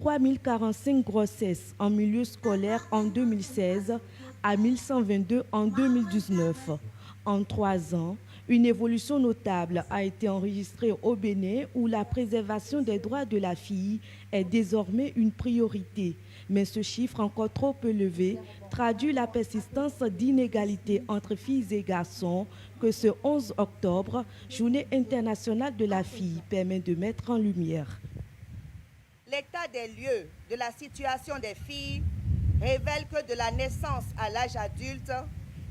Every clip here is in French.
3045 grossesses en milieu scolaire en 2016 à 1122 en 2019. En 3 ans, une évolution notable a été enregistrée au Bénin où la préservation des droits de la fille est désormais une priorité. Mais ce chiffre encore trop élevé traduit la persistance d'inégalités entre filles et garçons que ce 11 octobre, Journée internationale de la fille, permet de mettre en lumière. L'état des lieux de la situation des filles révèle que de la naissance à l'âge adulte,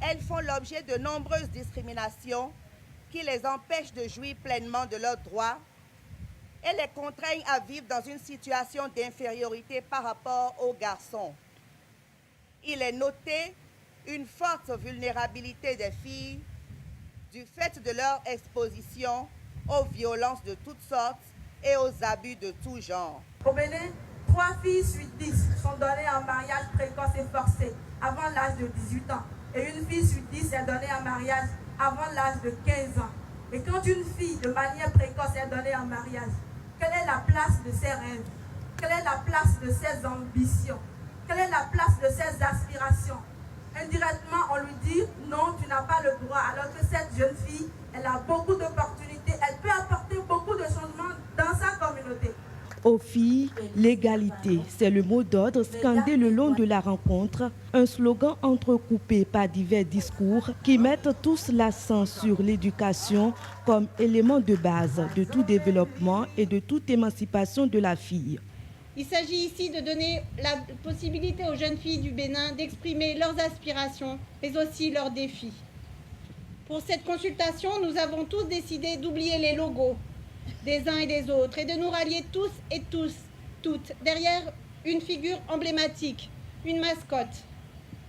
elles font l'objet de nombreuses discriminations qui les empêchent de jouir pleinement de leurs droits et les contraignent à vivre dans une situation d'infériorité par rapport aux garçons. Il est noté une forte vulnérabilité des filles du fait de leur exposition aux violences de toutes sortes et aux abus de tout genre. Au Bénin, 3 filles sur 10 sont données en mariage précoce et forcé avant l'âge de 18 ans. Et une fille sur 10 est donnée en mariage avant l'âge de 15 ans. Et quand une fille de manière précoce est donnée en mariage, quelle est la place de ses rêves? Quelle est la place de ses ambitions? Quelle est la place de ses aspirations? Indirectement, on lui dit non, tu n'as pas le droit, alors que cette jeune fille, elle a beaucoup d'opportunités, elle peut apporter beaucoup de changements dans sa communauté. Aux filles, l'égalité, c'est le mot d'ordre scandé le long de la rencontre, un slogan entrecoupé par divers discours qui mettent tous l'accent sur l'éducation comme élément de base de tout développement et de toute émancipation de la fille. Il s'agit ici de donner la possibilité aux jeunes filles du Bénin d'exprimer leurs aspirations, mais aussi leurs défis. Pour cette consultation, nous avons tous décidé d'oublier les logos des uns et des autres et de nous rallier tous et toutes derrière une figure emblématique, une mascotte.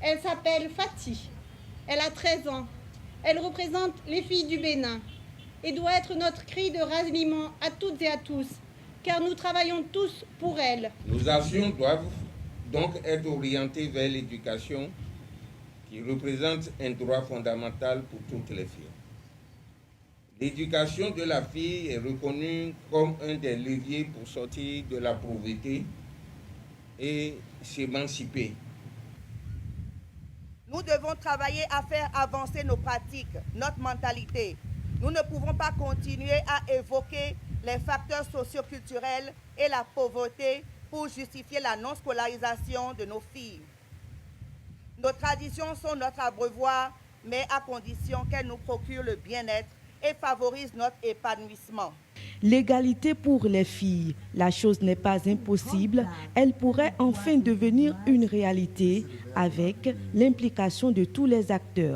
Elle s'appelle Fatih. Elle a 13 ans. Elle représente les filles du Bénin et doit être notre cri de ralliement à toutes et à tous, car nous travaillons tous pour elle. Nos actions doivent donc être orientées vers l'éducation qui représente un droit fondamental pour toutes les filles. L'éducation de la fille est reconnue comme un des leviers pour sortir de la pauvreté et s'émanciper. Nous devons travailler à faire avancer nos pratiques, notre mentalité. Nous ne pouvons pas continuer à évoquer les facteurs socioculturels et la pauvreté pour justifier la non-scolarisation de nos filles. Nos traditions sont notre abreuvoir, mais à condition qu'elles nous procurent le bien-être et favorisent notre épanouissement. L'égalité pour les filles, la chose n'est pas impossible, elle pourrait enfin devenir une réalité avec l'implication de tous les acteurs.